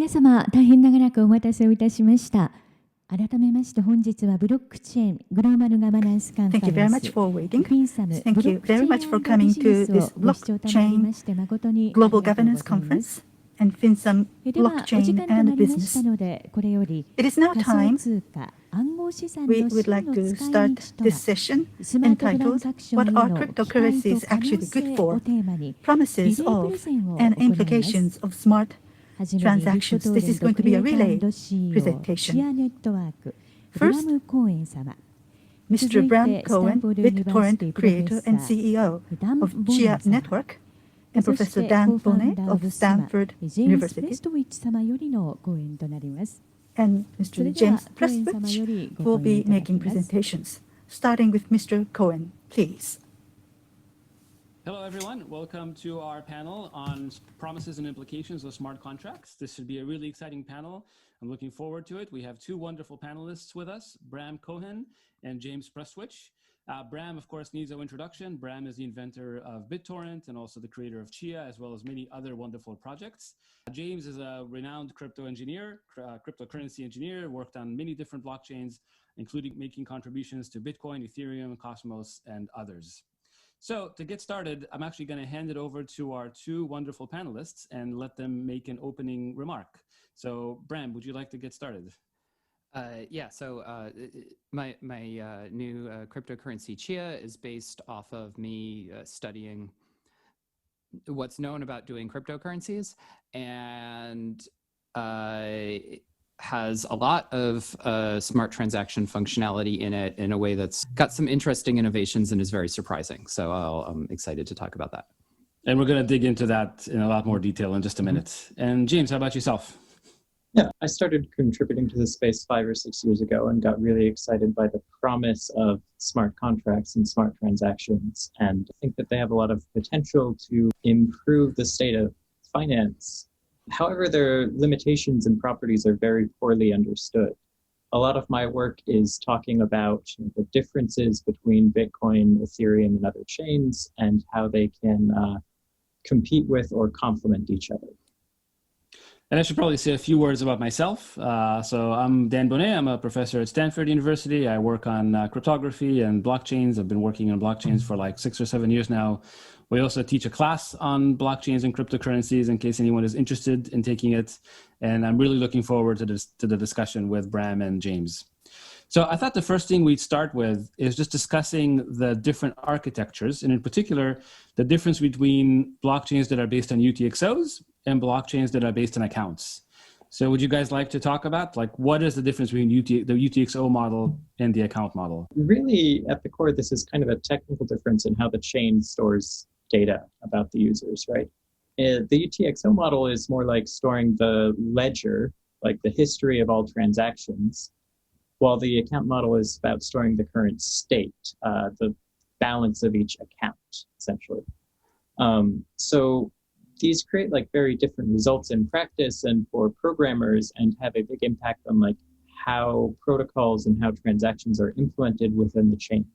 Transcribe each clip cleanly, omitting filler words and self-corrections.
皆様、大変長らくお待たせをいたしました。改めまして本日はブロックチェーングローバルガバナンスカンファ Thank you レ very ン much ス for waiting. クイーンサム Thank ブロ you ックチェ very ー much for ンビ coming ジネ to ス this をご視聴たまわりまして誠にありがとう Global ござい Governance ます。 Conference and FinSum ではお時 Blockchain 間とな and りました Business. のでこれより It is now 仮想 time 通貨暗号資産 we の would 真 like の to 使い start 道と this は session スマートトラン entitled ザクション What へ are の期待と cryptocurrencies 可能 actually 性 good を for? テーマにリ Promises レープ of レゼンを and 行います。 implications of smart はじめにリフト transactions. トー This レン is ト going ク to リ be エ a イタ relay ー CEO チ presentation. アネットワークブラ First, ム・コーエン様。 Mr. 続い Bram てスタン Cohen, フォードユニバーシテ BitTorrent ィプロフェッ creator サ and ー CEO ダン・ of ボネ Chia ン様。 Network, and そし Professor て Dan コーファウン Bonnet ダー of オブスマ Stanford ジェームス・プ University, レストウィッチ様よりの講演となります。 and それ Mr. では James コーエン様よ Prestwich りご will 講演い be ただき making ます。 presentations. Starting with Mr. Cohen, please. Hello, everyone. Welcome to our panel on promises and implications of smart contracts. This should be a really exciting panel. I'm looking forward to it. We have two wonderful panelists with us, Bram Cohen and James Prestwich. Bram, of course, needs no introduction. Bram is the inventor of BitTorrent and also the creator of Chia, as well as many other wonderful projects. James is a renowned crypto engineer, cryptocurrency engineer, worked on many different blockchains, including making contributions to Bitcoin, Ethereum, Cosmos, and others. So to get started, I'm actually going to hand it over to our two wonderful panelists and let them make an opening remark. So Bram, would you like to get started? Yeah, so my new cryptocurrency Chia is based off of me studying what's known about doing cryptocurrencies, and has a lot of smart transaction functionality in it in a way that's got some interesting innovations and is very surprising. So I'm excited to talk about that. And we're going to dig into that in a lot more detail in just a minute. And James, how about yourself? Yeah, I started contributing to this space 5 or 6 years ago and got really excited by the promise of smart contracts and smart transactions. And I think that they have a lot of potential to improve the state of finance. However, their limitations and properties are very poorly understood. A lot of my work is talking about the differences between Bitcoin, Ethereum, and other chains and how they can compete with or complement each other. And I should probably say a few words about myself. So I'm Dan Bonnet. I'm a professor at Stanford University. I work on cryptography and blockchains. I've been working on blockchains for like 6 or 7 years now. We also teach a class on blockchains and cryptocurrencies in case anyone is interested in taking it. And I'm really looking forward to the discussion with Bram and James. So I thought the first thing we'd start with is just discussing the different architectures, and in particular, the difference between blockchains that are based on UTXOs and blockchains that are based on accounts. So would you guys like to talk about, like, what is the difference between the UTXO model and the account model? Really, at the core, this is kind of a technical difference in how the chain stores data about the users, right? The UTXO model is more like storing the ledger, like the history of all transactions, while the account model is about storing the current state, the balance of each account, essentially. So these create like very different results in practice and for programmers, and have a big impact on like how protocols and how transactions are implemented within the chain.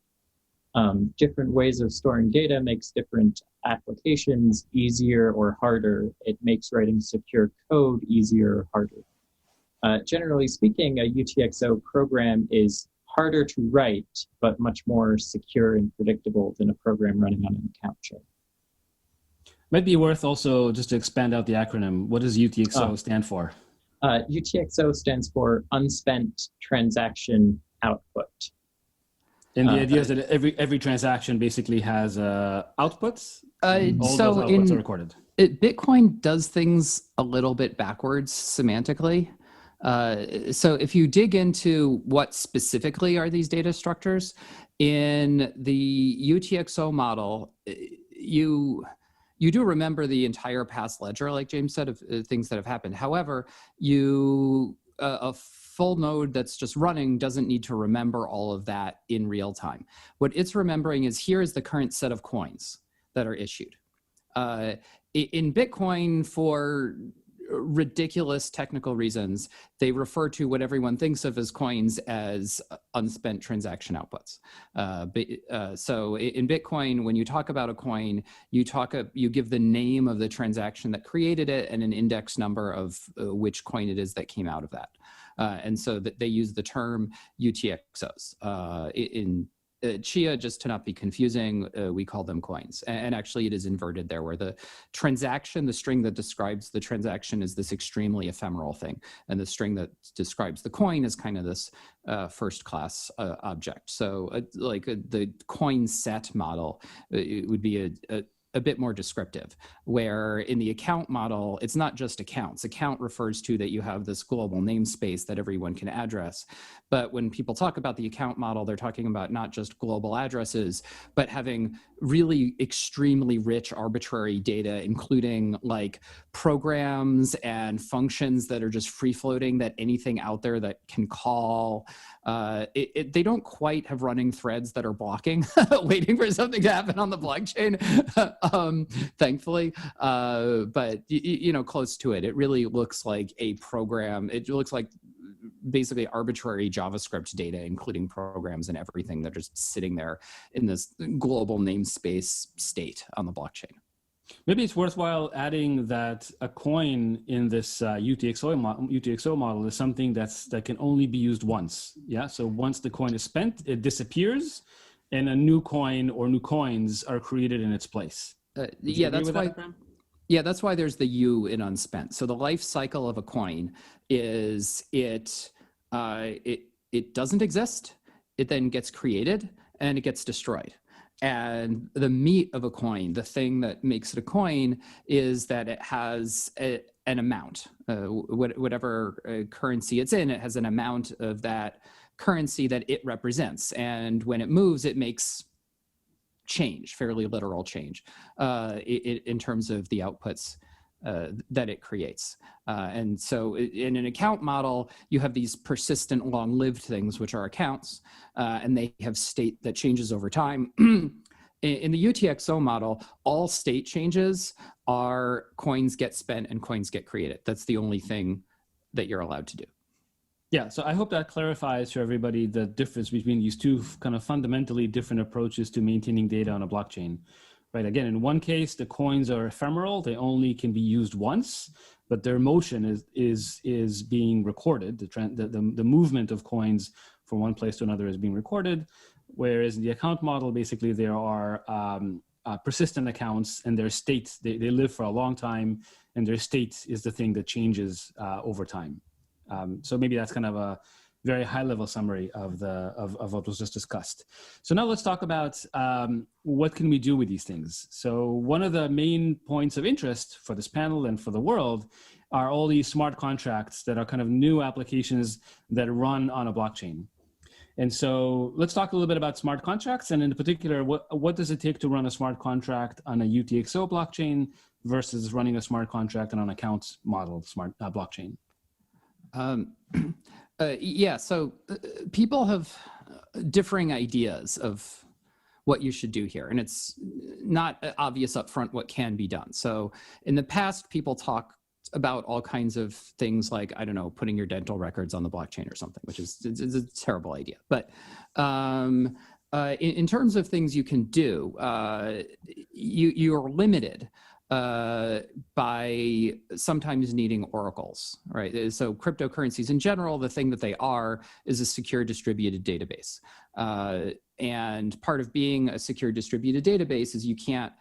Different ways of storing data makes different applications easier or harder. It makes writing secure code easier or harder. Generally speaking, a UTXO program is harder to write, but much more secure and predictable than a program running on an account chain. Might be worth also just to expand out the acronym. What does UTXO stand for? UTXO stands for Unspent Transaction Output. And the idea is that every transaction basically has outputs. All those outputs are recorded. Bitcoin does things a little bit backwards semantically. So if you dig into what specifically are these data structures, in the UTXO model, you do remember the entire past ledger, like James said, of things that have happened. However, a full node that's just running doesn't need to remember all of that in real time. What it's remembering is, here is the current set of coins that are issued. In Bitcoin, for ridiculous technical reasons, they refer to what everyone thinks of as coins as unspent transaction outputs. So in Bitcoin, when you talk about a coin, you give the name of the transaction that created it and an index number of which coin it is that came out of that. And so that they use the term UTXOs. In Chia, just to not be confusing, we call them coins. And actually it is inverted there, where the transaction, the string that describes the transaction, is this extremely ephemeral thing. And the string that describes the coin is kind of this first class object. So the coin set model, it would be a bit more descriptive, where in the account model, it's not just accounts. Account refers to that you have this global namespace that everyone can address. But when people talk about the account model, they're talking about not just global addresses, but having really extremely rich arbitrary data, including like programs and functions that are just free floating, that anything out there that can call. They don't quite have running threads that are blocking, waiting for something to happen on the blockchain, thankfully, but close to it. It really looks like a program. It looks like basically arbitrary JavaScript data, including programs and everything, that are just sitting there in this global namespace state on the blockchain. Maybe it's worthwhile adding that a coin in this UTXO model is something that can only be used once. Yeah. So once the coin is spent, it disappears, and a new coin or new coins are created in its place. That's why. Yeah, that's why there's the U in unspent. So the life cycle of a coin is it doesn't exist, it then gets created, and it gets destroyed. And the meat of a coin, the thing that makes it a coin, is that it has an amount. Whatever currency it's in, it has an amount of that currency that it represents. And when it moves, it makes change, fairly literal change, in terms of the outputs that it creates. And so in an account model, you have these persistent long-lived things, which are accounts, and they have state that changes over time. In the UTXO model, all state changes are coins get spent and coins get created. That's the only thing that you're allowed to do. Yeah, so I hope that clarifies to everybody the difference between these two kind of fundamentally different approaches to maintaining data on a blockchain. Right. Again, in one case, the coins are ephemeral; they only can be used once, but their motion is being recorded. The movement of coins from one place to another is being recorded. Whereas in the account model, basically there are persistent accounts, and their state they live for a long time, and their state is the thing that changes over time. So maybe that's kind of a very high-level summary of what was just discussed. So now let's talk about what can we do with these things. So one of the main points of interest for this panel and for the world are all these smart contracts that are kind of new applications that run on a blockchain. And so let's talk a little bit about smart contracts, and in particular, what does it take to run a smart contract on a UTXO blockchain versus running a smart contract on an account model smart blockchain? So people have differing ideas of what you should do here, and it's not obvious up front what can be done. So in the past, people talk about all kinds of things like, I don't know, putting your dental records on the blockchain or something, which is it's a terrible idea. But in terms of things you can do, you're limited by sometimes needing oracles, right? So cryptocurrencies in general, the thing that they are is a secure distributed database. And part of being a secure distributed database is you can't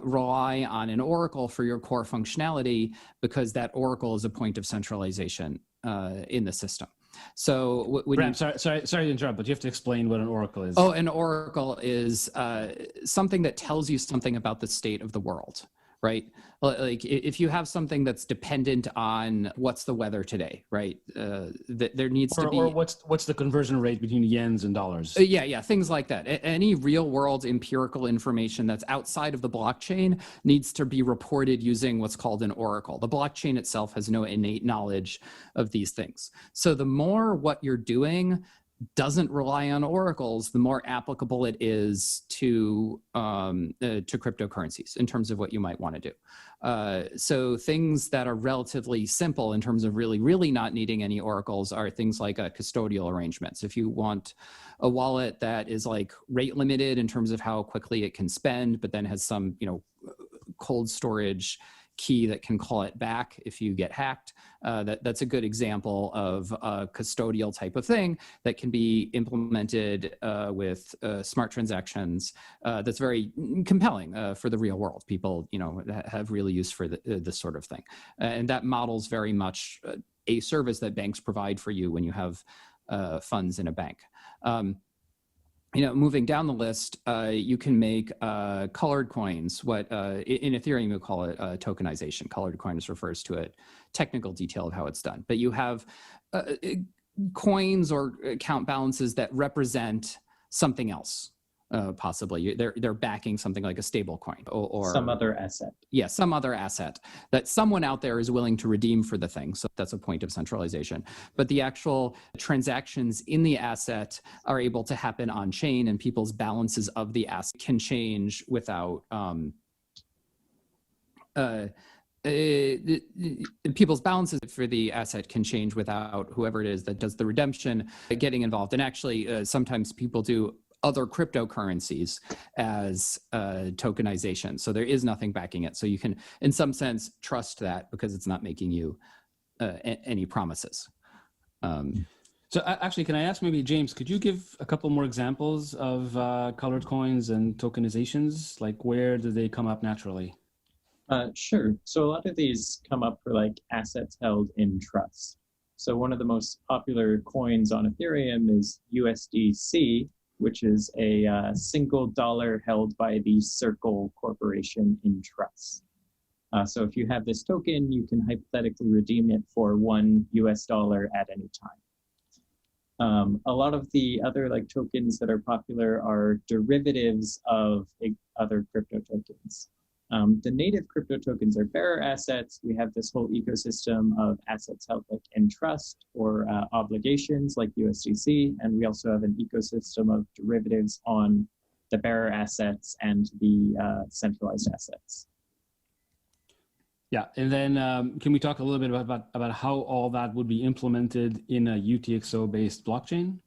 rely on an oracle for your core functionality, because that oracle is a point of centralization in the system. So Bram, sorry to interrupt, but you have to explain what an oracle is. Oh, an oracle is something that tells you something about the state of the world, right? Like if you have something that's dependent on what's the weather today, right? There needs to be, or what's the conversion rate between yens and dollars? Yeah, things like that. Any real world empirical information that's outside of the blockchain needs to be reported using what's called an oracle. The blockchain itself has no innate knowledge of these things. So the more what you're doing doesn't rely on oracles, the more applicable it is to cryptocurrencies in terms of what you might want to do. So things that are relatively simple in terms of really not needing any oracles are things like custodial arrangements. If you want a wallet that is like rate limited in terms of how quickly it can spend, but then has some, cold storage key that can call it back if you get hacked. That's a good example of a custodial type of thing that can be implemented with smart transactions. That's very compelling for the real world. People, have really use for this sort of thing, and that models very much a service that banks provide for you when you have funds in a bank. Moving down the list, you can make colored coins. What in Ethereum we call it tokenization. Colored coins refers to a technical detail of how it's done. But you have coins or account balances that represent something else. Possibly, they're backing something like a stable coin or some other asset. Yeah, some other asset that someone out there is willing to redeem for the thing. So that's a point of centralization. But the actual transactions in the asset are able to happen on chain, and people's balances of the asset can change without people's balances for the asset can change without whoever it is that does the redemption getting involved. And actually, sometimes people do other cryptocurrencies as tokenization. So there is nothing backing it. So you can, in some sense, trust that because it's not making you any promises. So actually, can I ask maybe, James, could you give a couple more examples of colored coins and tokenizations? Like where do they come up naturally? Sure. So a lot of these come up for like assets held in trust. So one of the most popular coins on Ethereum is USDC, which is a single dollar held by the Circle Corporation in trust. So if you have this token, you can hypothetically redeem it for $1 at any time. A lot of the other like tokens that are popular are derivatives of other crypto tokens. The native crypto tokens are bearer assets. We have this whole ecosystem of assets held like in trust or obligations like USDC. And we also have an ecosystem of derivatives on the bearer assets and the centralized assets. Yeah, and then can we talk a little bit about how all that would be implemented in a UTXO-based blockchain?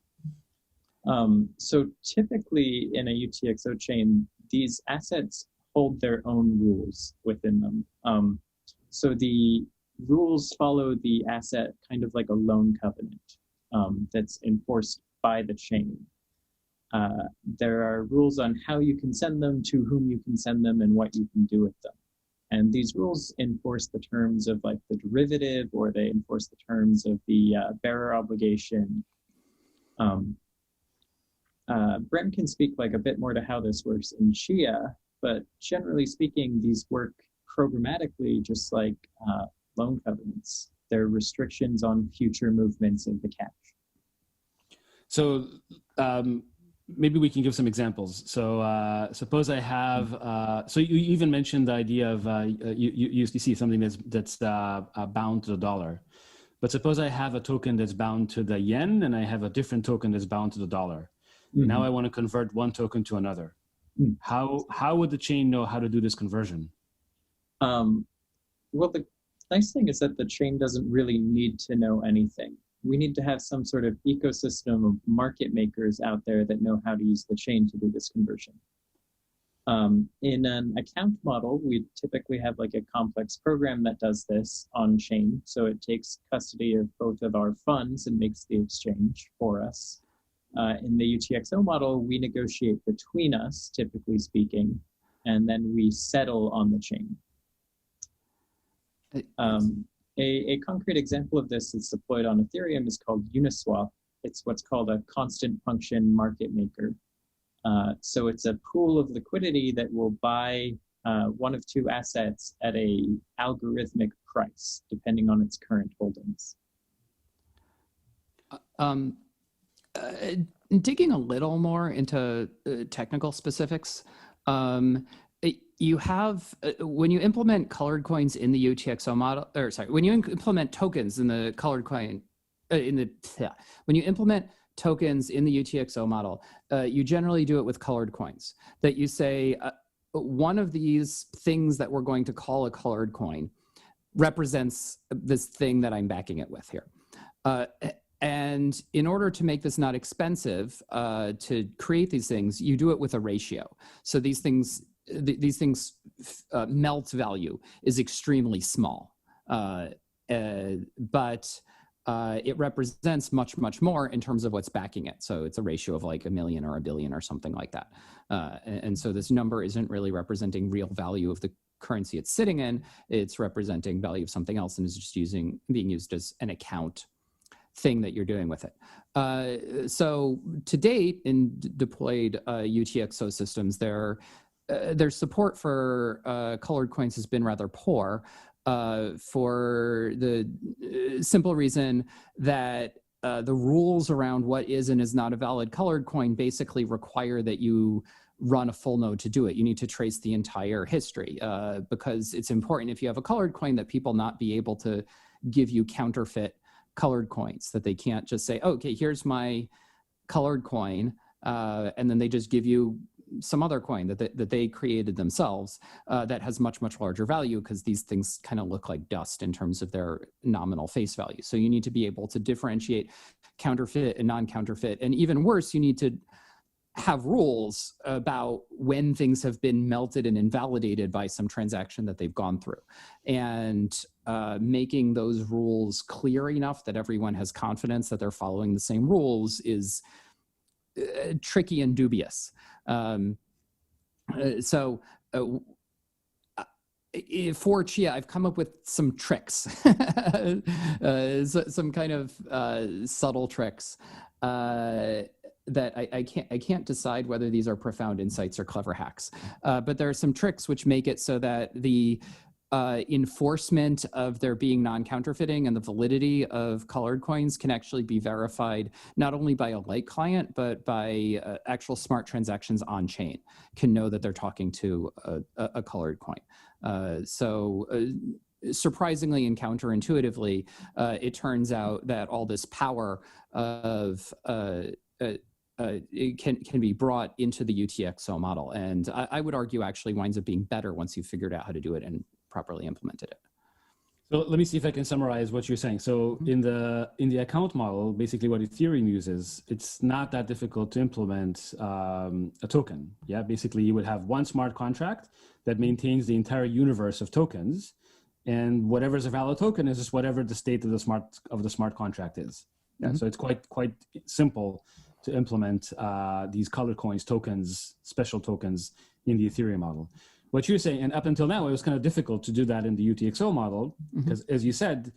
So typically in a UTXO chain, these assets hold their own rules within them. So the rules follow the asset kind of like a loan covenant that's enforced by the chain. There are rules on how you can send them, to whom you can send them, and what you can do with them. And these rules enforce the terms of like the derivative, or they enforce the terms of the bearer obligation. Brent can speak like a bit more to how this works in Chia, but generally speaking, these work programmatically just like loan covenants. There are restrictions on future movements of the cash. So maybe we can give some examples. So suppose I have, so you even mentioned the idea of USDC, something that's bound to the dollar. But suppose I have a token that's bound to the yen, and I have a different token that's bound to the dollar. Mm-hmm. Now I want to convert one token to another. How would the chain know how to do this conversion? Well, the nice thing is that the chain doesn't really need to know anything. We need to have some sort of ecosystem of market makers out there that know how to use the chain to do this conversion. In an account model, we typically have like a complex program that does this on chain. So it takes custody of both of our funds and makes the exchange for us. In the UTXO model, we negotiate between us, typically speaking, and then we settle on the chain. A concrete example of this that's deployed on Ethereum is called Uniswap. It's what's called a constant function market maker. So it's a pool of liquidity that will buy one of two assets at a algorithmic price, depending on its current holdings. Digging a little more into technical specifics, you have, when you implement colored coins in the UTXO model, or sorry, when you implement tokens in the colored coin, when you implement tokens in the UTXO model, you generally do it with colored coins. That you say, one of these things that we're going to call a colored coin represents this thing that I'm backing it with here. And in order to make this not expensive to create these things, you do it with a ratio. So these things melt value is extremely small, but it represents much, much more in terms of what's backing it. So it's a ratio of like 1 million or 1 billion or something like that. And so this number isn't really representing real value of the currency it's sitting in. It's representing value of something else and is just being used as an account thing that you're doing with it. So to date, in deployed UTXO systems, their support for colored coins has been rather poor for the simple reason that the rules around what is and is not a valid colored coin basically require that you run a full node to do it. You need to trace the entire history because it's important if you have a colored coin that people not be able to give you counterfeit colored coins, that they can't just say, oh, okay, here's my colored coin, and then they just give you some other coin that they created themselves that has much, much larger value because these things kind of look like dust in terms of their nominal face value. So you need to be able to differentiate counterfeit and non-counterfeit. And even worse, you need to have rules about when things have been melted and invalidated by some transaction that they've gone through. And making those rules clear enough that everyone has confidence that they're following the same rules is tricky and dubious. For Chia, I've come up with some tricks, some kind of subtle tricks that I can't decide whether these are profound insights or clever hacks. But there are some tricks which make it so that the enforcement of there being non-counterfeiting and the validity of colored coins can actually be verified not only by a light client, but by actual smart transactions on chain can know that they're talking to a colored coin. Surprisingly and counterintuitively, it turns out that all this power of it can be brought into the UTXO model. And I would argue actually winds up being better once you've figured out how to do it and properly implemented it. So let me see if I can summarize what you're saying. So in the account model, basically what Ethereum uses, it's not that difficult to implement a token. Yeah, basically you would have one smart contract that maintains the entire universe of tokens, and whatever is a valid token is just whatever the state of the smart contract is. Yeah, so it's quite simple to implement these colored coins, tokens, special tokens in the Ethereum model. What you're saying, and up until now, it was kind of difficult to do that in the UTXO model, because as you said,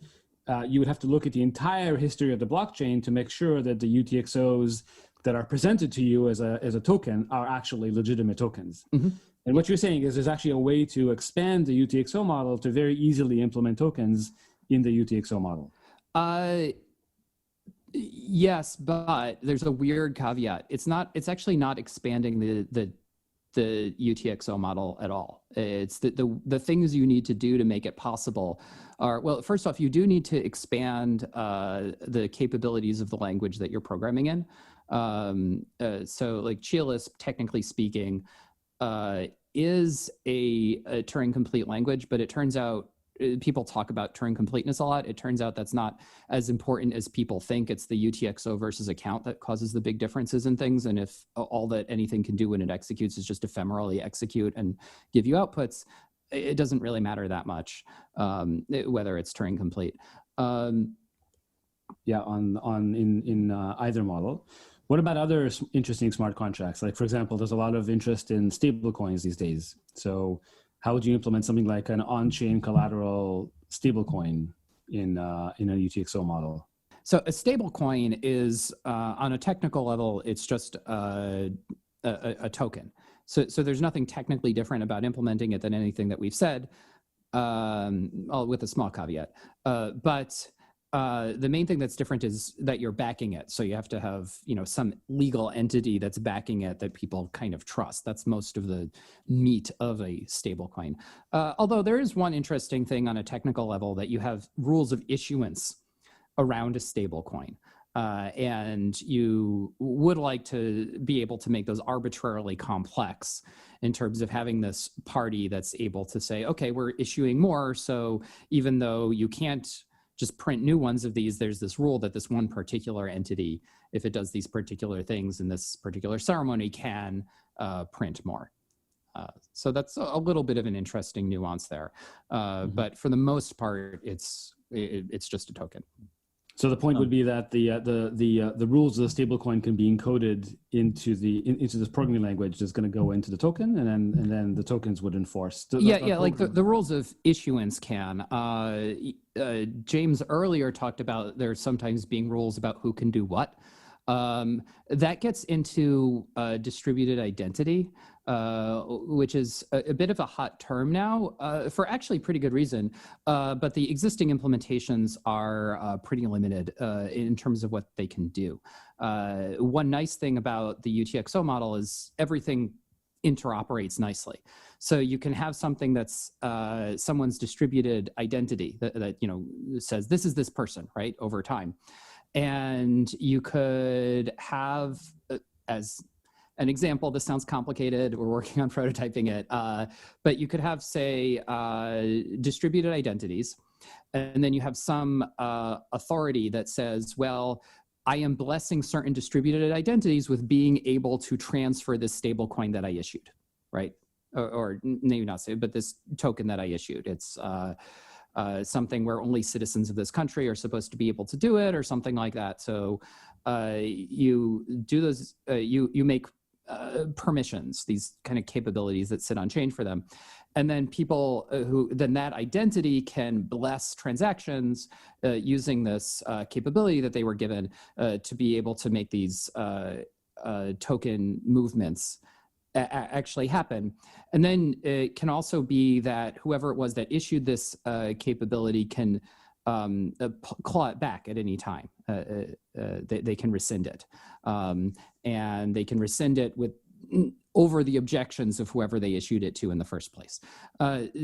you would have to look at the entire history of the blockchain to make sure that the UTXOs that are presented to you as a token are actually legitimate tokens. And what you're saying is there's actually a way to expand the UTXO model to very easily implement tokens in the UTXO model. Yes, but there's a weird caveat. It's actually not expanding the UTXO model at all. It's the things you need to do to make it possible are, well, first off, you do need to expand the capabilities of the language that you're programming in. So like Chia-Lisp, technically speaking, is a Turing complete language, but it turns out people talk about Turing completeness a lot. It turns out that's not as important as people think. It's the UTXO versus account that causes the big differences in things. And if all that anything can do when it executes is just ephemerally execute and give you outputs, it doesn't really matter that much whether it's Turing complete. Yeah, in either model. What about other interesting smart contracts? Like, for example, there's a lot of interest in stable coins these days. So how would you implement something like an on-chain collateral stablecoin in a UTXO model? So a stablecoin is, on a technical level, it's just a token. So there's nothing technically different about implementing it than anything that we've said, with a small caveat. But the main thing that's different is that you're backing it. So you have to have, some legal entity that's backing it that people kind of trust. That's most of the meat of a stablecoin. Although there is one interesting thing on a technical level, that you have rules of issuance around a stablecoin. and you would like to be able to make those arbitrarily complex in terms of having this party that's able to say, okay, we're issuing more. So even though you can't just print new ones of these, there's this rule that this one particular entity, if it does these particular things in this particular ceremony, can print more. So that's a little bit of an interesting nuance there. But for the most part, it's just a token. So the point would be that the rules of the stablecoin can be encoded into this programming language that's going to go into the token, and then the tokens would enforce. Like the rules of issuance can. James earlier talked about there sometimes being rules about who can do what. That gets into distributed identity, which is a bit of a hot term now for actually pretty good reason. But the existing implementations are pretty limited in terms of what they can do. One nice thing about the Utxo model is everything interoperates nicely. So you can have something that's someone's distributed identity that says this is this person, right, over time. And you could have, as an example, this sounds complicated, we're working on prototyping it, but you could have, say, distributed identities, and then you have some authority that says, well, I am blessing certain distributed identities with being able to transfer this stable coin that I issued, right? Or maybe not say, but this token that I issued. It's something where only citizens of this country are supposed to be able to do it, or something like that. So you do those, you make permissions, these kind of capabilities that sit on chain for them. And then people then that identity can bless transactions using this capability that they were given to be able to make these token movements actually happen. And then it can also be that whoever it was that issued this capability can claw it back at any time. They can rescind it. And they can rescind it with over the objections of whoever they issued it to in the first place.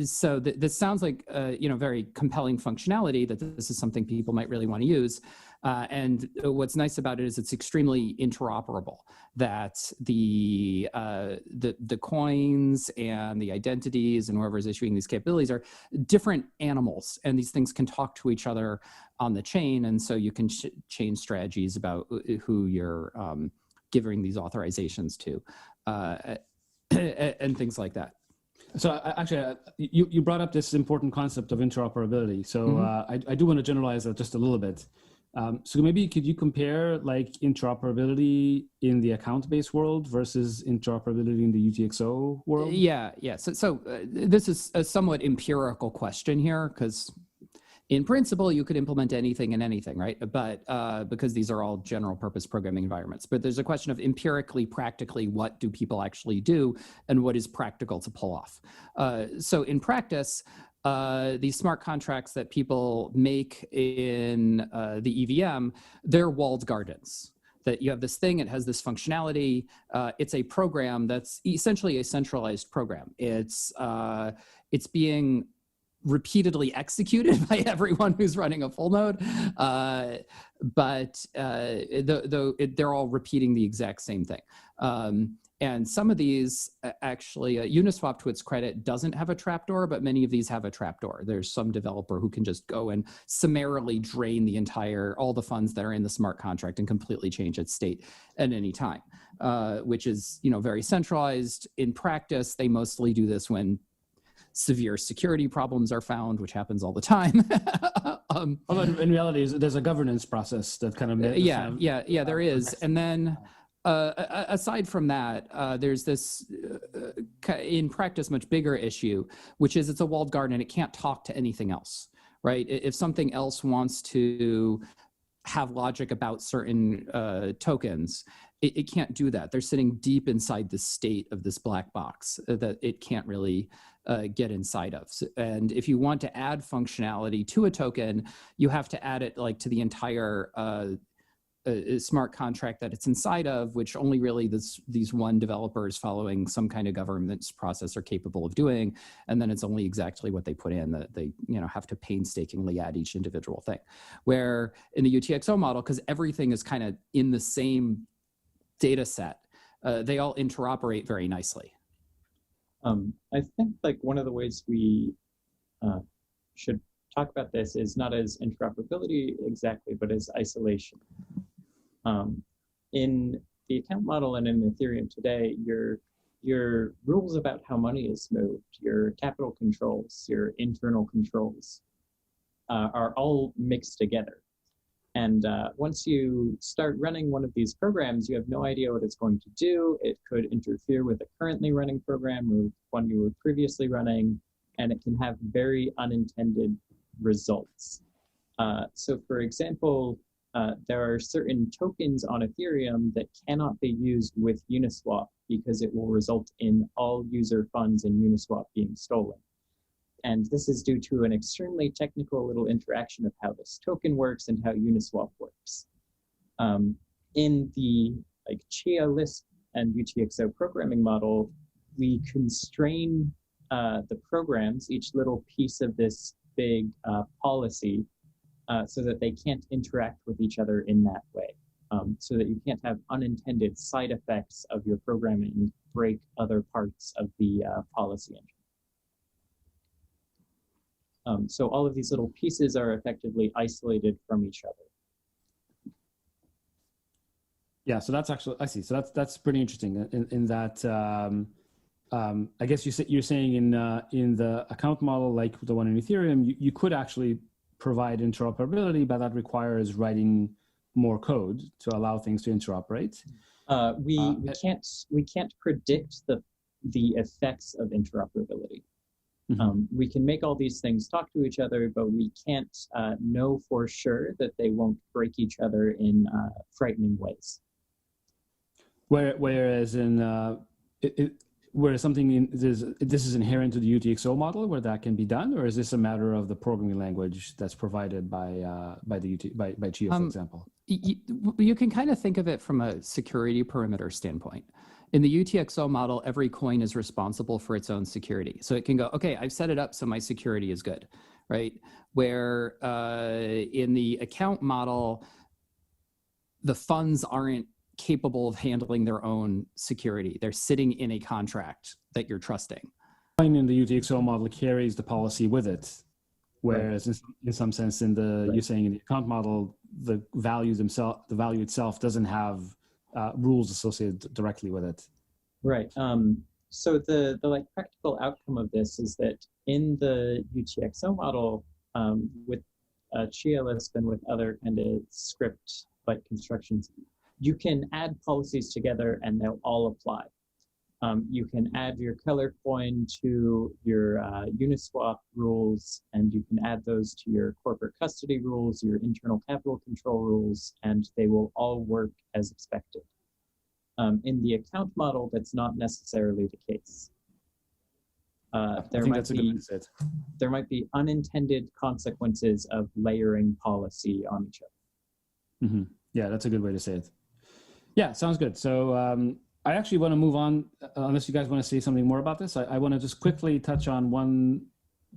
So this sounds like very compelling functionality, that this is something people might really want to use. And what's nice about it is it's extremely interoperable, that the coins and the identities and whoever's issuing these capabilities are different animals, and these things can talk to each other on the chain. And so you can change strategies about who you're giving these authorizations to, and things like that. So actually, you brought up this important concept of interoperability. So I do want to generalize that just a little bit. So maybe could you compare like interoperability in the account-based world versus interoperability in the Utxo world? Yeah. So this is a somewhat empirical question here, because in principle, you could implement anything and anything, right? But because these are all general purpose programming environments. But there's a question of empirically, practically, what do people actually do and what is practical to pull off? So in practice, these smart contracts that people make in the EVM, they're walled gardens. That you have this thing, it has this functionality. It's a program that's essentially a centralized program. It's being repeatedly executed by everyone who's running a full node, but they're all repeating the exact same thing. And some of these actually, Uniswap, to its credit, doesn't have a trapdoor, but many of these have a trapdoor. There's some developer who can just go and summarily drain all the funds that are in the smart contract and completely change its state at any time, which is very centralized. In practice, they mostly do this when severe security problems are found, which happens all the time. Although in reality, there's a governance process that kind of there is. And then aside from that, there's this in practice much bigger issue, which is it's a walled garden and it can't talk to anything else, right? If something else wants to have logic about certain tokens, it can't do that. They're sitting deep inside the state of this black box that it can't really get inside of. And if you want to add functionality to a token, you have to add it like to the entire a smart contract that it's inside of, which only really these one developer is following some kind of governance process are capable of doing, and then it's only exactly what they put in that they have to painstakingly add each individual thing. Where in the UTXO model, because everything is kind of in the same data set, they all interoperate very nicely. I think like one of the ways we should talk about this is not as interoperability exactly, but as isolation. In the account model and in Ethereum today, your rules about how money is moved, your capital controls, your internal controls are all mixed together. And once you start running one of these programs, you have no idea what it's going to do. It could interfere with a currently running program or one you were previously running, and it can have very unintended results. So for example, there are certain tokens on Ethereum that cannot be used with Uniswap because it will result in all user funds in Uniswap being stolen. And this is due to an extremely technical little interaction of how this token works and how Uniswap works. In the Chia Lisp and UTXO programming model, we constrain the programs, each little piece of this big policy, so that they can't interact with each other in that way, so that you can't have unintended side effects of your programming break other parts of the policy engine. So all of these little pieces are effectively isolated from each other. Yeah, so that's actually, I see. So that's pretty interesting in that, I guess you're saying in the account model, like the one in Ethereum, you could actually provide interoperability, but that requires writing more code to allow things to interoperate. We can't predict the effects of interoperability. We can make all these things talk to each other, but we can't know for sure that they won't break each other in frightening ways. Whereas something this is inherent to the UTXO model where that can be done, or is this a matter of the programming language that's provided by Chia, for example? You can kind of think of it from a security perimeter standpoint. In the UTXO model, every coin is responsible for its own security. So it can go, okay, I've set it up so my security is good, right? Where in the account model, the funds aren't capable of handling their own security. They're sitting in a contract that you're trusting. Coin in the UTXO model carries the policy with it, whereas in some sense, you're saying in the account model, the value itself doesn't have rules associated directly with it. Right. So the practical outcome of this is that in the UTXO model, with Chia Lisp and with other kind of script-like constructions, you can add policies together and they'll all apply. You can add your color coin to your Uniswap rules, and you can add those to your corporate custody rules, your internal capital control rules, and they will all work as expected. In the account model, that's not necessarily the case. There might be unintended consequences of layering policy on each other. Mm-hmm. Yeah, that's a good way to say it. Yeah, sounds good. So I actually want to move on, unless you guys want to say something more about this. I want to just quickly touch on one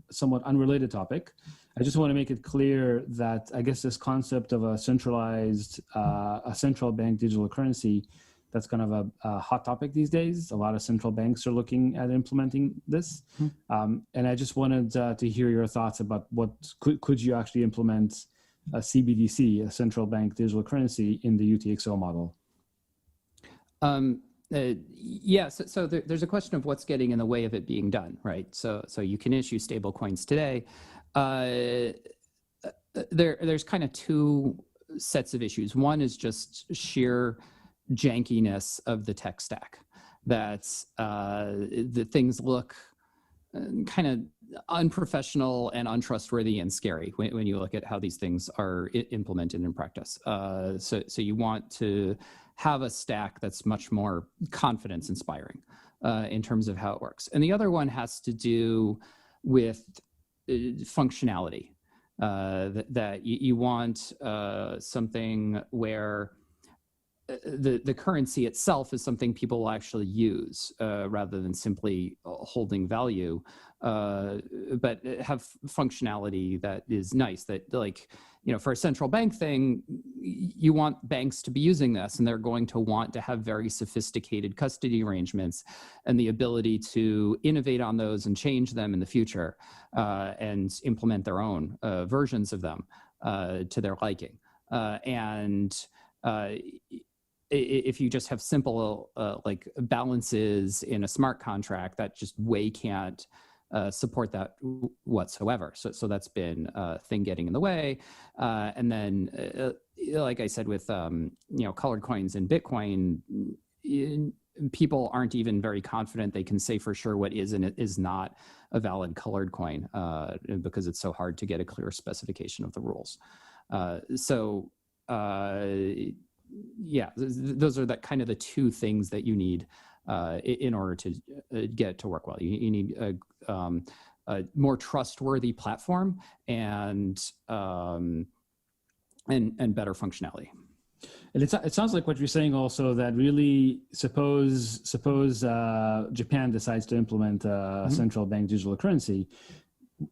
somewhat unrelated topic. I just want to make it clear that I guess this concept of a centralized, a central bank digital currency, that's kind of a hot topic these days. A lot of central banks are looking at implementing this. And I just wanted to hear your thoughts about what could you actually implement a CBDC, a central bank digital currency, in the UTXO model? So there's a question of what's getting in the way of it being done, right? So you can issue stable coins today. There's kind of two sets of issues. One is just sheer jankiness of the tech stack. That's the things look kind of unprofessional and untrustworthy and scary when you look at how these things are implemented in practice. So you want to have a stack that's much more confidence inspiring in terms of how it works. And the other one has to do with functionality, that you want something where the currency itself is something people will actually use rather than simply holding value, but have functionality that is nice. That, like, for a central bank thing, you want banks to be using this, and they're going to want to have very sophisticated custody arrangements and the ability to innovate on those and change them in the future and implement their own versions of them to their liking. If you just have simple like balances in a smart contract, that just way can't support that whatsoever. So that's been a thing getting in the way. And then, like I said, with colored coins and Bitcoin, people aren't even very confident they can say for sure what is and is not a valid colored coin because it's so hard to get a clear specification of the rules. Yeah, those are kind of the two things that you need in order to get it to work well. You need a more trustworthy platform and better functionality. And it sounds like what you're saying also, that really suppose Japan decides to implement a central bank digital currency.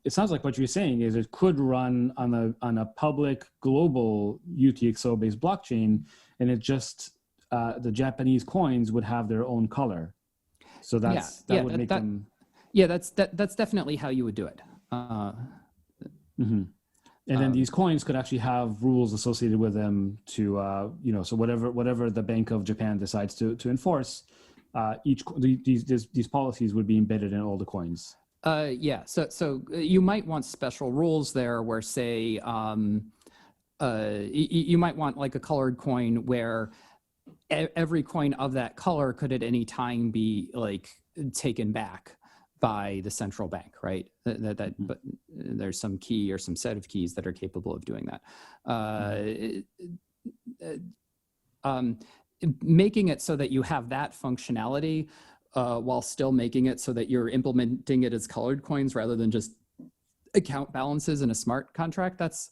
It sounds like what you're saying is it could run on a public global UTXO based blockchain, and it just the Japanese coins would have their own color. So that would make them. Yeah, that's definitely how you would do it. And then these coins could actually have rules associated with them to, so whatever the Bank of Japan decides to enforce, these policies would be embedded in all the coins. Yeah, so you might want special rules there where, say, you might want like a colored coin where every coin of that color could at any time be like taken back by the central bank, right? But there's some key or some set of keys that are capable of doing that. Making it so that you have that functionality while still making it so that you're implementing it as colored coins rather than just account balances in a smart contract, that's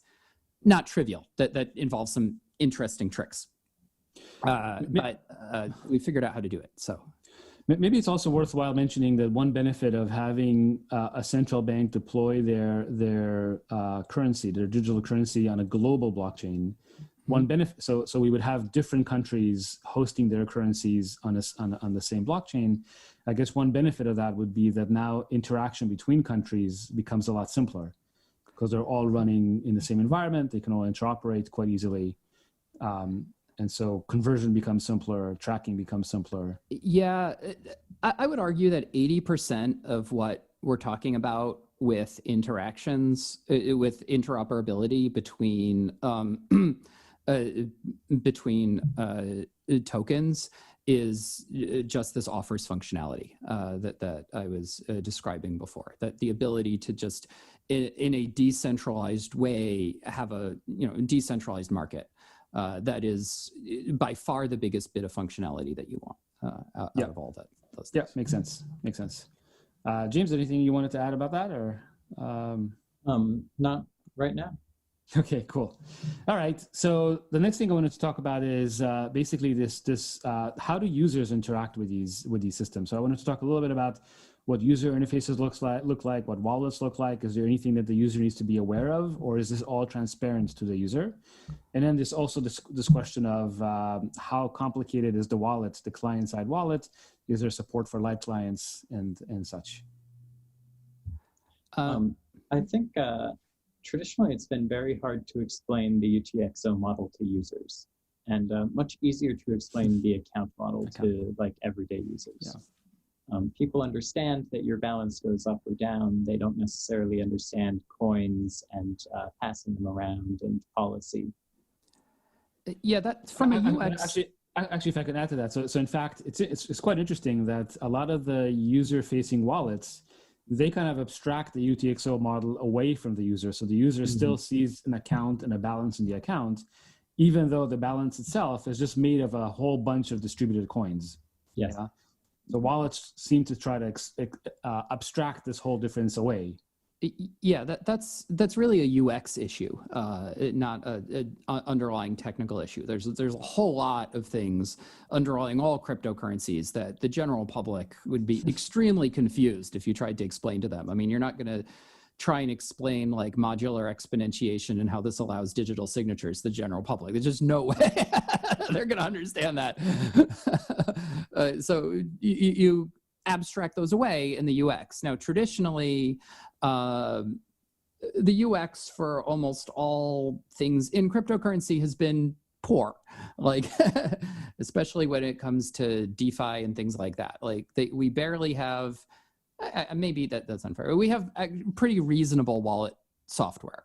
not trivial. That involves some interesting tricks. But we figured out how to do it, so. Maybe it's also worthwhile mentioning that one benefit of having a central bank deploy their currency, their digital currency on a global blockchain, one benefit. So we would have different countries hosting their currencies on the same blockchain. I guess one benefit of that would be that now interaction between countries becomes a lot simpler because they're all running in the same environment. They can all interoperate quite easily. And so conversion becomes simpler, tracking becomes simpler. Yeah, I would argue that 80% of what we're talking about with interactions, with interoperability between tokens is just this offers functionality that I was describing before. That the ability to just in a decentralized way have a decentralized market. That is by far the biggest bit of functionality that you want out of all that. Those things. Yeah, makes sense. James, anything you wanted to add about that, or? Not right now. Okay, cool. All right. So the next thing I wanted to talk about is basically this how do users interact with these systems? So I wanted to talk a little bit about what user interfaces look like, what wallets look like. Is there anything that the user needs to be aware of, or is this all transparent to the user? And then there's also this question of how complicated is the wallet, the client-side wallet? Is there support for light clients and such? I think traditionally it's been very hard to explain the UTXO model to users, and much easier to explain the account model to like everyday users. Yeah. People understand that your balance goes up or down. They don't necessarily understand coins and passing them around and policy. Yeah, that from a UX. Actually, if I could add to that, so in fact, it's quite interesting that a lot of the user-facing wallets, they kind of abstract the UTXO model away from the user. So the user still sees an account and a balance in the account, even though the balance itself is just made of a whole bunch of distributed coins. Yes. Yeah? The wallets seem to try to abstract this whole difference away. Yeah, that's really a UX issue, not a underlying technical issue. There's a whole lot of things underlying all cryptocurrencies that the general public would be extremely confused if you tried to explain to them. I mean, you're not going to try and explain like modular exponentiation and how this allows digital signatures to the general public. There's just no way they're going to understand that. So you abstract those away in the UX. Now, traditionally, the UX for almost all things in cryptocurrency has been poor, like especially when it comes to DeFi and things like that. Like we barely have, maybe that's unfair. We have pretty reasonable wallet software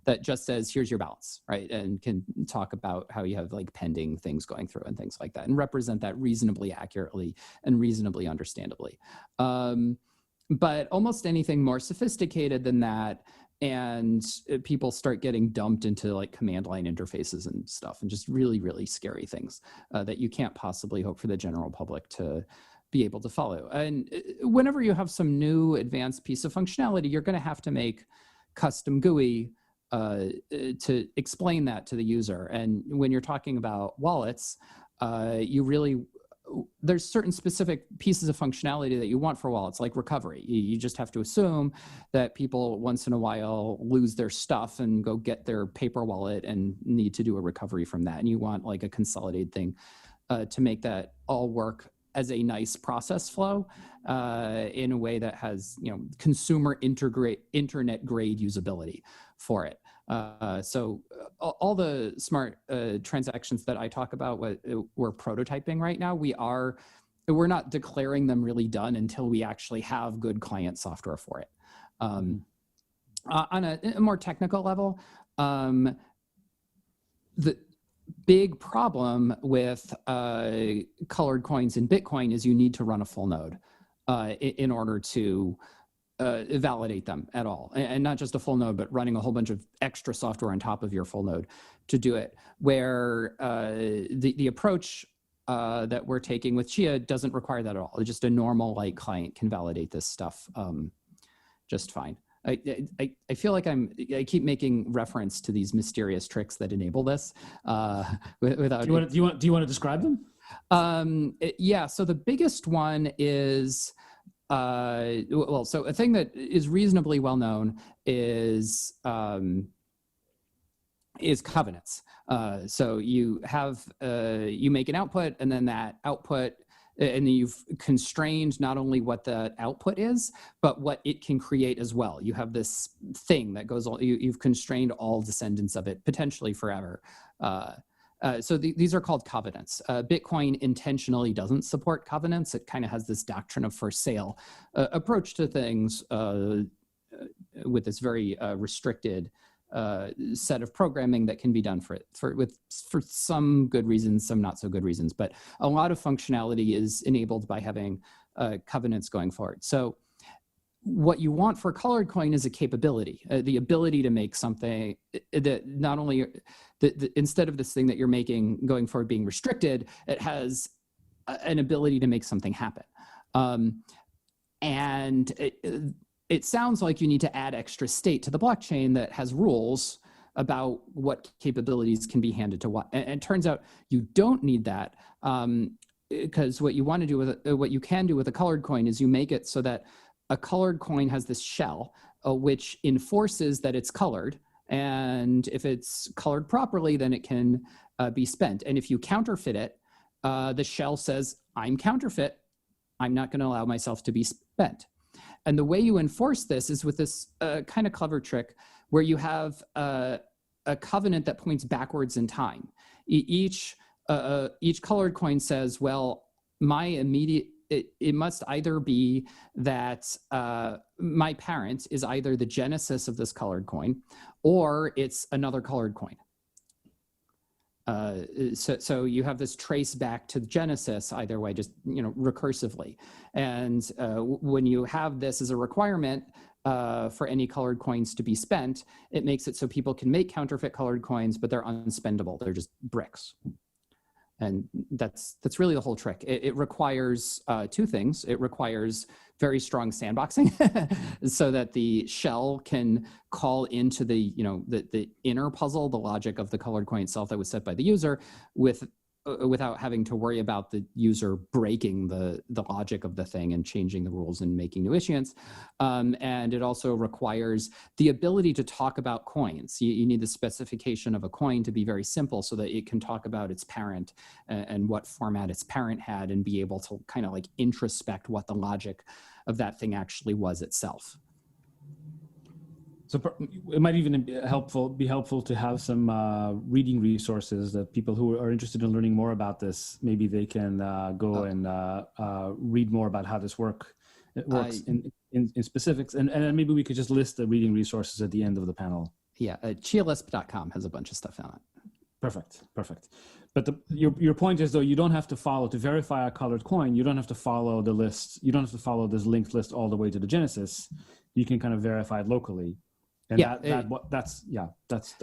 that just says, here's your balance, right? And can talk about how you have like pending things going through and things like that and represent that reasonably accurately and reasonably understandably. But almost anything more sophisticated than that, and people start getting dumped into like command line interfaces and stuff, and just really, really scary things that you can't possibly hope for the general public to be able to follow. And whenever you have some new advanced piece of functionality, you're going to have to make custom GUI to explain that to the user. And when you're talking about wallets, there's certain specific pieces of functionality that you want for wallets, like recovery. You just have to assume that people once in a while lose their stuff and go get their paper wallet and need to do a recovery from that. And you want like a consolidated thing to make that all work as a nice process flow in a way that has, consumer internet grade usability for it. So all the smart transactions that I talk about, we're prototyping right now. We're not declaring them really done until we actually have good client software for it. On a more technical level, the big problem with colored coins in Bitcoin is you need to run a full node in order to validate them at all. And not just a full node, but running a whole bunch of extra software on top of your full node to do it. Where the approach that we're taking with Chia doesn't require that at all. Just a normal like client can validate this stuff just fine. I feel like I keep making reference to these mysterious tricks that enable this without. Do you want to describe them? Yeah. So the biggest one is so a thing that is reasonably well known is covenants. So you have you make an output, and then that output. And then you've constrained not only what the output is, but what it can create as well. You have this thing that goes on, you've constrained all descendants of it, potentially forever. So these are called covenants. Bitcoin intentionally doesn't support covenants. It kind of has this doctrine of for sale approach to things with this very restricted set of programming that can be done for some good reasons, some not so good reasons, but a lot of functionality is enabled by having covenants going forward. So what you want for colored coin is a capability, the ability to make something that not only instead of this thing that you're making going forward being restricted, it has an ability to make something happen. And it sounds like you need to add extra state to the blockchain that has rules about what capabilities can be handed to what. And it turns out you don't need that because what you want to do with what you can do with a colored coin is you make it so that a colored coin has this shell which enforces that it's colored. And if it's colored properly, then it can be spent. And if you counterfeit it, the shell says, I'm counterfeit. I'm not going to allow myself to be spent. And the way you enforce this is with this kind of clever trick where you have a covenant that points backwards in time. Each colored coin says, well, my immediate, it must either be that my parent is either the genesis of this colored coin or it's another colored coin. So you have this trace back to the genesis either way, just recursively. And when you have this as a requirement for any colored coins to be spent, it makes it so people can make counterfeit colored coins, but they're unspendable. They're just bricks. And that's really the whole trick. It requires two things. It requires very strong sandboxing so that the shell can call into the inner puzzle, the logic of the colored coin itself that was set by the user without having to worry about the user breaking the logic of the thing and changing the rules and making new issuance. And it also requires the ability to talk about coins. You need the specification of a coin to be very simple so that it can talk about its parent and what format its parent had and be able to kind of like introspect what the logic of that thing actually was itself. So it might even be helpful to have some reading resources that people who are interested in learning more about this, maybe they can go and read more about how this works in specifics. And maybe we could just list the reading resources at the end of the panel. Yeah, chialisp.com has a bunch of stuff on it. Perfect. But your point is, though, you don't have to verify a colored coin, you don't have to follow the list. You don't have to follow this linked list all the way to the genesis. You can kind of verify it locally. And that's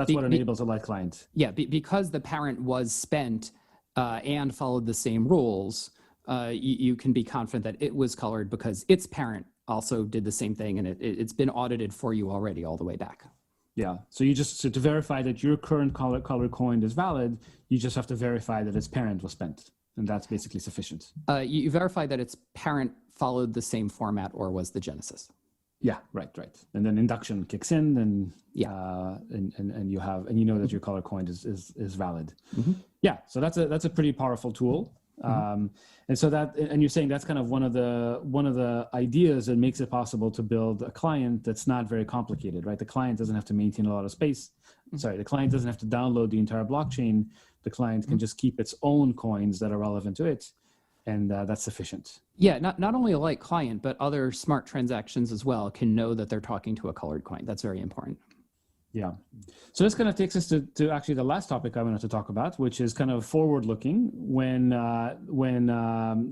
what enables a light client. Yeah, because the parent was spent and followed the same rules, you can be confident that it was colored because its parent also did the same thing, and it's been audited for you already all the way back. Yeah, so to verify that your current colored coin is valid, you just have to verify that its parent was spent, and that's basically sufficient. You verify that its parent followed the same format or was the genesis. Yeah, right. And then induction kicks in, and and you know that your color coin is valid. Mm-hmm. Yeah, so that's a pretty powerful tool. Mm-hmm. And you're saying that's kind of one of the ideas that makes it possible to build a client that's not very complicated, right? The client doesn't have to maintain a lot of space. Mm-hmm. Sorry, the client doesn't have to download the entire blockchain. The client can just keep its own coins that are relevant to it. And that's sufficient. Yeah, not only a light client, but other smart transactions as well can know that they're talking to a colored coin. That's very important. Yeah. So this kind of takes us to actually the last topic I wanted to talk about, which is kind of forward-looking. When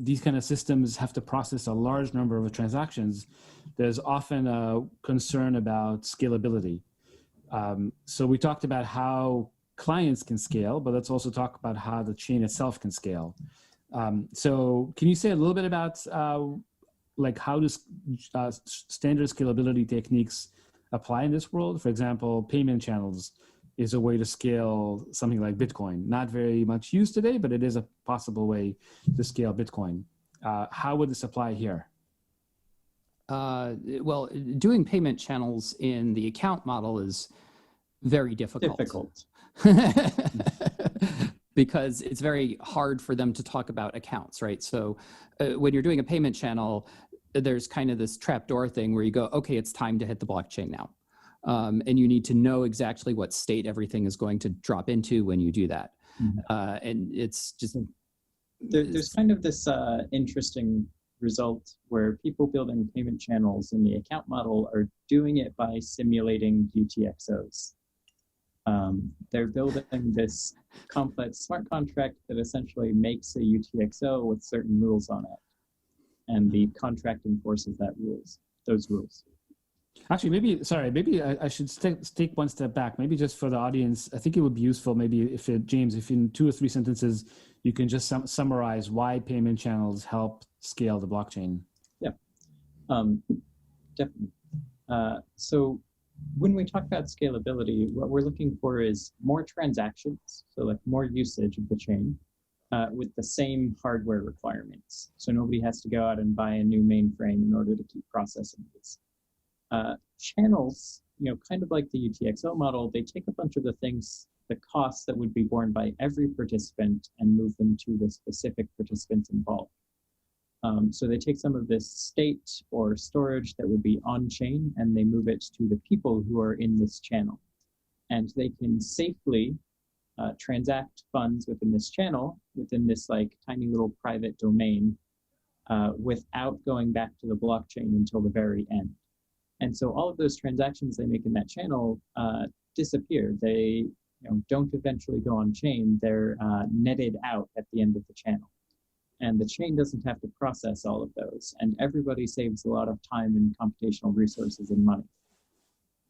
these kind of systems have to process a large number of transactions, there's often a concern about scalability. So we talked about how clients can scale, but let's also talk about how the chain itself can scale. So can you say a little bit about how does standard scalability techniques apply in this world? For example, payment channels is a way to scale something like Bitcoin. Not very much used today, but it is a possible way to scale Bitcoin. How would this apply here? Well, doing payment channels in the account model is very difficult. Because it's very hard for them to talk about accounts, right? So when you're doing a payment channel, there's kind of this trapdoor thing where you go, okay, it's time to hit the blockchain now. And you need to know exactly what state everything is going to drop into when you do that. Mm-hmm. And it's just... There's kind of this interesting result where people building payment channels in the account model are doing it by simulating UTXOs. They're building this complex smart contract that essentially makes a UTXO with certain rules on it. And the contract enforces those rules. Actually, maybe I should take one step back. Maybe just for the audience, I think it would be useful maybe James, if in 2 or 3 sentences, you can just summarize why payment channels help scale the blockchain. Yeah, definitely. So when we talk about scalability, what we're looking for is more transactions, so like more usage of the chain with the same hardware requirements. So nobody has to go out and buy a new mainframe in order to keep processing these. Channels, kind of like the UTXO model, they take a bunch of the costs that would be borne by every participant and move them to the specific participants involved. So they take some of this state or storage that would be on-chain and they move it to the people who are in this channel. And they can safely transact funds within this channel, within this like tiny little private domain, without going back to the blockchain until the very end. And so all of those transactions they make in that channel disappear. They don't eventually go on-chain. They're netted out at the end of the channel. And the chain doesn't have to process all of those. And everybody saves a lot of time and computational resources and money.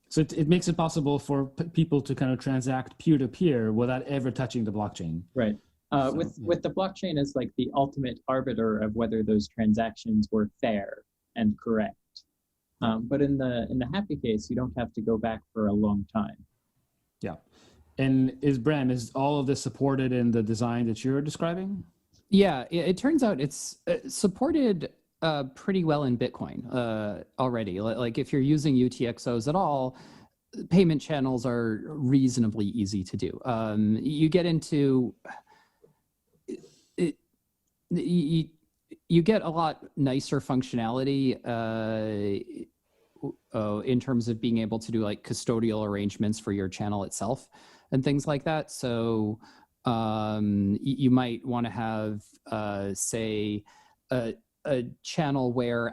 So it makes it possible for people to kind of transact peer-to-peer without ever touching the blockchain. Right. With the blockchain as like the ultimate arbiter of whether those transactions were fair and correct. But in the happy case, you don't have to go back for a long time. Yeah. And Bram, is all of this supported in the design that you're describing? Yeah, it turns out it's supported pretty well in Bitcoin already. Like if you're using UTXOs at all, payment channels are reasonably easy to do. You get into you get a lot nicer functionality in terms of being able to do like custodial arrangements for your channel itself and things like that. So you might want to have, say, a channel where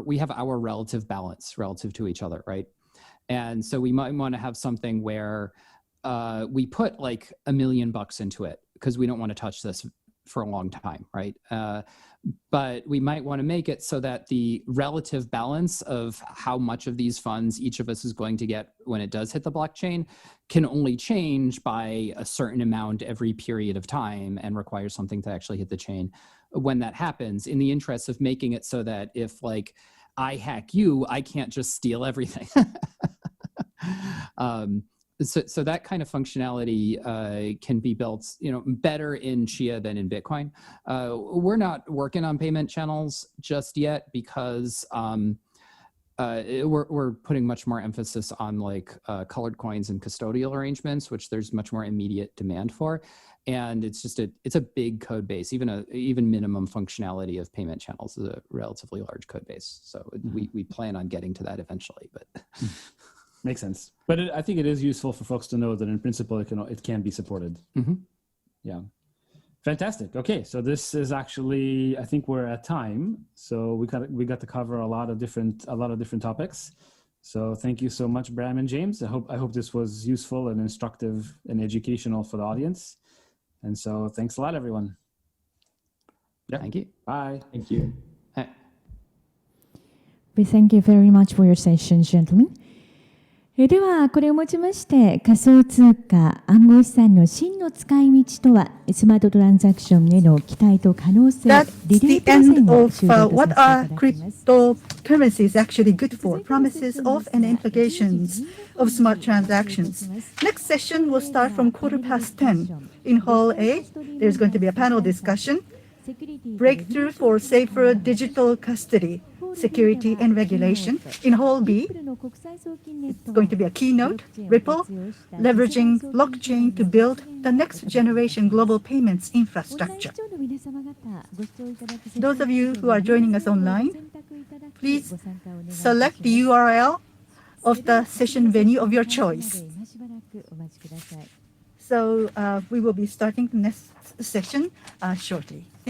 we have our relative balance relative to each other, right? And so we might want to have something where we put like $1 million into it because we don't want to touch this for a long time, right? But we might want to make it so that the relative balance of how much of these funds each of us is going to get when it does hit the blockchain can only change by a certain amount every period of time and requires something to actually hit the chain when that happens, in the interest of making it so that if like I hack you, I can't just steal everything. So that kind of functionality can be built, better in Chia than in Bitcoin. We're not working on payment channels just yet because we're putting much more emphasis on like colored coins and custodial arrangements, which there's much more immediate demand for. And it's just it's a big code base. Even minimum functionality of payment channels is a relatively large code base. So we plan on getting to that eventually, but. Makes sense. But I think it is useful for folks to know that in principle, it can be supported. Mm-hmm. Yeah. Fantastic. Okay. So this is actually, I think we're at time. So we got to cover a lot of different topics. So thank you so much, Bram and James. I hope this was useful and instructive and educational for the audience. And so thanks a lot, everyone. Yep. Thank you. Bye. Thank you. We thank you very much for your session, gentlemen. ではこれをもちまして仮想通貨暗号資産の真の使い道とはスマートトランザクションへの期待と可能性 That's リレ the ープロセ end ンを of 終了と what さ are せていただきます cryptocurrencies actually good for, promises of and implications of smart transactions. Next session will start from 10:15. In Hall A, there's going to be a panel discussion, Breakthrough for Safer Digital Custody, Security and Regulation. In Hall B, it's going to be a keynote, Ripple, leveraging blockchain to build the next generation global payments infrastructure. Those of you who are joining us online, please select the URL of the session venue of your choice. So we will be starting the next session shortly.